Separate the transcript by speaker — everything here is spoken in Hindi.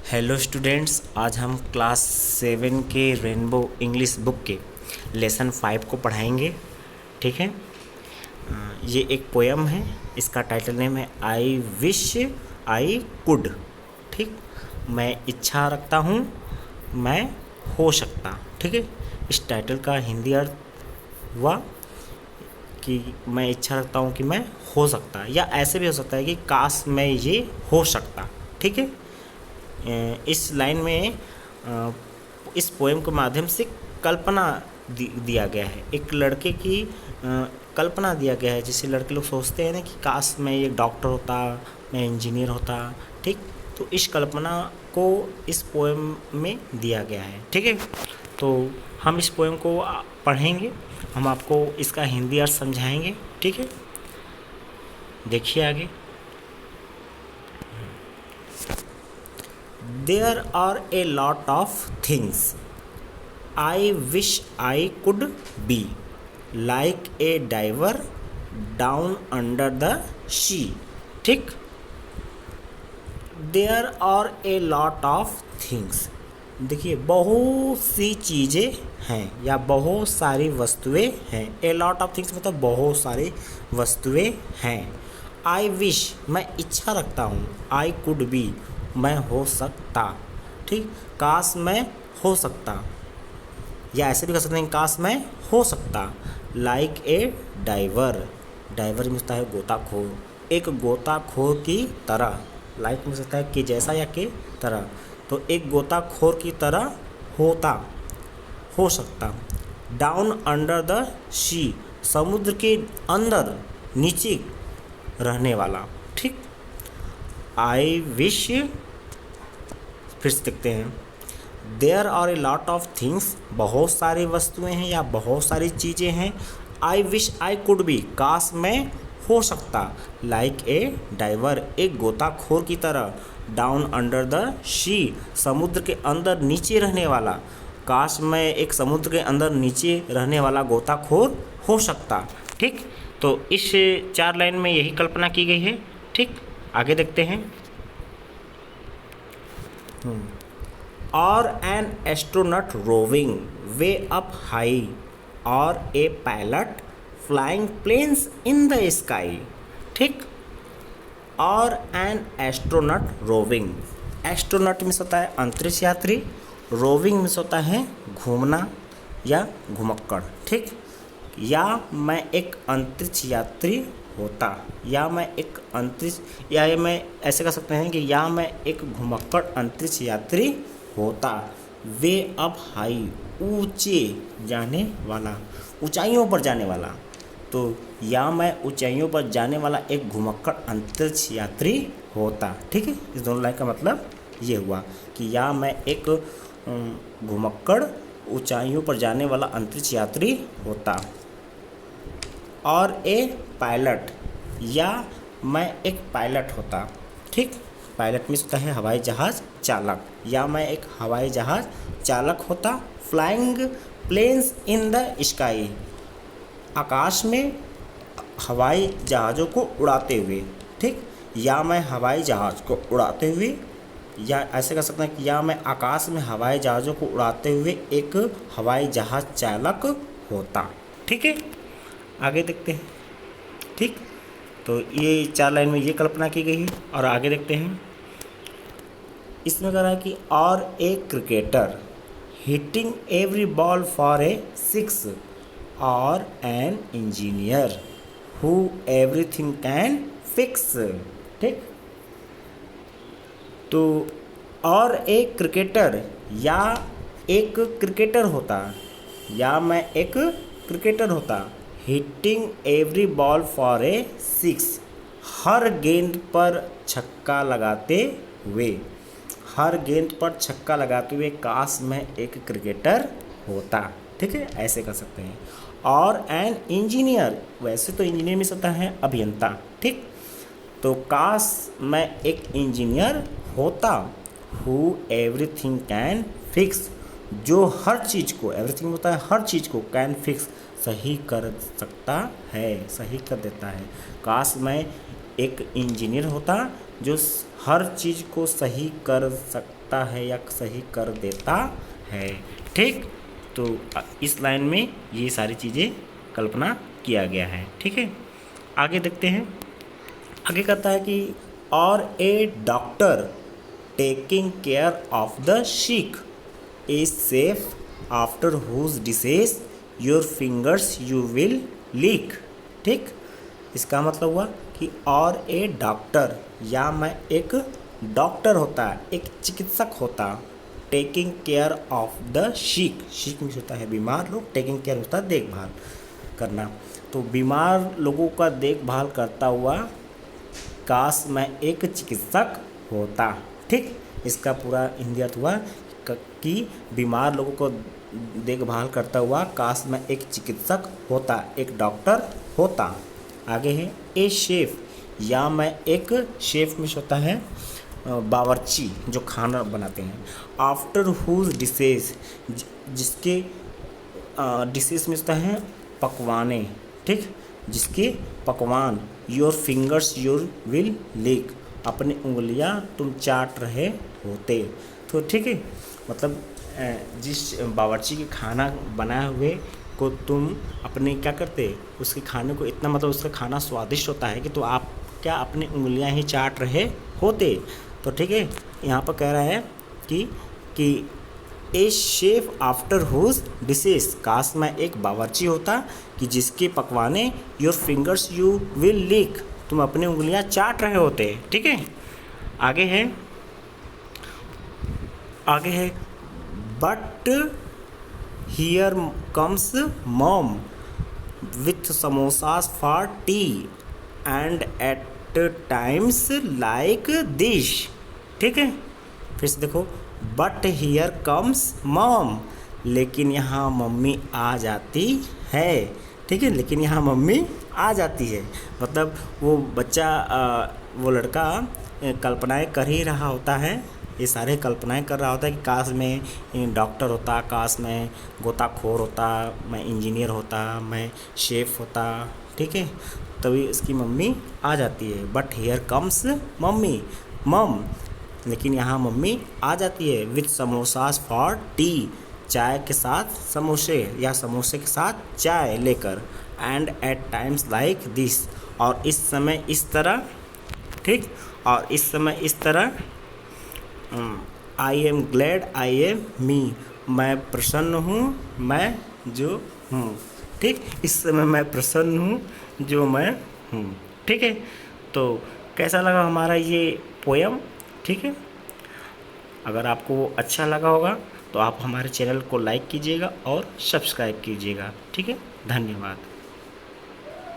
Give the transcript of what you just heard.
Speaker 1: हेलो स्टूडेंट्स, आज हम क्लास 7 के रेनबो इंग्लिश बुक के लेसन 5 को पढ़ाएंगे। ठीक है। ये एक पोयम है। इसका टाइटल नेम है आई विश आई कुड। ठीक। मैं इच्छा रखता हूँ, मैं हो सकता। ठीक है। इस टाइटल का हिंदी अर्थ हुआ कि मैं इच्छा रखता हूँ कि मैं हो सकता, या ऐसे भी हो सकता है कि काश मैं ये हो सकता। ठीक है। इस लाइन में इस पोएम के माध्यम से कल्पना दिया गया है। एक लड़के की कल्पना दिया गया है। जैसे लड़के लोग सोचते हैं ना कि काश मैं एक डॉक्टर होता, मैं इंजीनियर होता। ठीक। तो इस कल्पना को इस पोएम में दिया गया है। ठीक है। तो हम इस पोएम को पढ़ेंगे, हम आपको इसका हिंदी अर्थ समझाएंगे। ठीक है। देखिए आगे। There are a lot of things I wish I could be, like a diver down under the sea. ठीक। There are a lot of things. देखिए, बहुत सी चीज़ें हैं या बहुत सारी वस्तुएं हैं। ए लॉट ऑफ थिंग्स मतलब बहुत सारी वस्तुएं हैं। आई विश मैं इच्छा रखता हूँ, आई कुड बी मैं हो सकता। ठीक। काश मैं हो सकता, या ऐसे भी कह सकते हैं काश मैं हो सकता। लाइक ए डाइवर, डाइवर में होता है गोताखोर, एक गोताखोर की तरह। लाइक में सकता है कि जैसा या के तरह, तो एक गोताखोर की तरह होता, हो सकता। डाउन अंडर द सी समुद्र के अंदर, नीचे रहने वाला। ठीक। आई विश, फिर से देखते हैं। There are a lot of things बहुत सारी वस्तुएं हैं या बहुत सारी चीज़ें हैं। I wish I could be काश मैं हो सकता। लाइक ए डाइवर एक गोताखोर की तरह। डाउन अंडर द सी समुद्र के अंदर नीचे रहने वाला। काश मैं एक समुद्र के अंदर नीचे रहने वाला गोताखोर हो सकता। ठीक। तो इस 4 लाइन में यही कल्पना की गई है। ठीक। आगे देखते हैं। और an astronaut roving way up high, और a pilot flying planes in the sky. ठीक। और एन एस्ट्रोनॉट रोविंग, एस्ट्रोनॉट में होता है अंतरिक्ष यात्री, रोविंग में होता है घूमना या घुमक्कड़। ठीक। या मैं एक अंतरिक्ष यात्री होता, या मैं एक अंतरिक्ष, या मैं ऐसे कह सकते हैं कि या मैं एक घुमक्कड़ अंतरिक्ष यात्री होता। वे अप हाई ऊंचे जाने वाला, ऊंचाइयों पर जाने वाला। तो या मैं ऊंचाइयों पर जाने वाला एक घुमक्कड़ अंतरिक्ष यात्री होता। ठीक है। इस दोनों लाइन का मतलब ये हुआ कि या मैं एक घुमक्कड़ ऊंचाइयों पर जाने वाला अंतरिक्ष यात्री होता। और ए पायलट, या मैं एक पायलट होता। ठीक। पायलट में होता है हवाई जहाज़ चालक, या मैं एक हवाई जहाज़ चालक होता। Flying planes in the sky आकाश में हवाई जहाज़ों को उड़ाते हुए। ठीक। या मैं हवाई जहाज़ को उड़ाते हुए, या ऐसे कह सकते हैं कि या मैं आकाश में हवाई जहाज़ों को उड़ाते हुए एक हवाई जहाज़ चालक होता। ठीक है। आगे देखते हैं। ठीक। तो ये 4 लाइन में ये कल्पना की गई है। और आगे देखते हैं। इसमें कह रहा है कि और a cricketer hitting every ball for a 6, और an engineer who everything can fix. ठीक। तो और एक क्रिकेटर, या एक क्रिकेटर होता, या मैं एक क्रिकेटर होता। Hitting every ball for a 6 हर गेंद पर छक्का लगाते हुए, हर गेंद पर छक्का लगाते हुए काश मैं एक क्रिकेटर होता। ठीक है। ऐसे कर सकते हैं। और एन इंजीनियर, वैसे तो इंजीनियर में होता है अभियंता। ठीक। तो काश मैं एक इंजीनियर होता। हु एवरीथिंग कैन फिक्स जो हर चीज़ को, एवरीथिंग होता है हर चीज़ को, कैन फिक्स सही कर सकता है, सही कर देता है। काश मैं एक इंजीनियर होता जो हर चीज़ को सही कर सकता है या सही कर देता है। ठीक, तो इस लाइन में ये सारी चीज़ें कल्पना किया गया है। ठीक है, आगे देखते हैं। आगे कहता है कि और a doctor taking care of the sick is safe after whose disease your fingers you will lick. ठीक, इसका मतलब हुआ कि और ए डॉक्टर, या मैं एक डॉक्टर होता, एक चिकित्सक होता, taking care of the sick, sick means होता है बीमार लोग, टेकिंग केयर होता है देखभाल करना, तो बीमार लोगों का देखभाल करता हुआ काश मैं एक चिकित्सक होता। ठीक, इसका पूरा हिंदी अर्थ हुआ कि बीमार लोगों को देखभाल करता हुआ काश मैं एक चिकित्सक होता, एक डॉक्टर होता। आगे है ए शेफ, या मैं एक शेफ में होता है बावर्ची जो खाना बनाते हैं, आफ्टर हुज डिशेज, जिसके डिशेज में होता है पकवाने। ठीक, जिसके पकवान, योर फिंगर्स योर विल लिक, अपनी उंगलियां तुम चाट रहे होते। तो ठीक है, मतलब जिस बावर्ची के खाना बनाए हुए को तुम अपने क्या करते, उसके खाने को इतना, मतलब उसका खाना स्वादिष्ट होता है कि तो आप क्या अपनी उंगलियां ही चाट रहे होते। तो ठीक है, यहाँ पर कह रहा है कि a chef after whose dishes, काश मैं एक बावर्ची होता कि जिसके पकवाने your fingers you will lick, तुम अपनी उंगलियां चाट रहे होते। ठीक है, आगे है but here comes mom with samosas for tea and at times like this. ठीक है, फिर से देखो, बट हियर कम्स मॉम, लेकिन यहाँ मम्मी आ जाती है। ठीक है, लेकिन यहाँ मम्मी आ जाती है, मतलब वो बच्चा वो लड़का कल्पनाएं कर ही रहा होता है, ये सारे कल्पनाएं कर रहा होता है कि काश मैं डॉक्टर होता, काश मैं गोताखोर होता, मैं इंजीनियर होता, मैं शेफ़ होता। ठीक है, तभी उसकी मम्मी आ जाती है। बट हियर कम्स मम्मी, मम, लेकिन यहाँ मम्मी आ जाती है विथ समोसास फॉर टी, चाय के साथ समोसे या समोसे के साथ चाय लेकर, and at times like this, और इस समय इस तरह। ठीक, और इस समय इस तरह, I am glad I am me, मैं प्रसन्न हूँ मैं जो हूँ। ठीक, इस समय मैं प्रसन्न हूँ जो मैं हूँ। ठीक है, तो कैसा लगा हमारा ये पोयम। ठीक है, अगर आपको अच्छा लगा होगा तो आप हमारे चैनल को लाइक कीजिएगा और सब्सक्राइब कीजिएगा। ठीक है, धन्यवाद।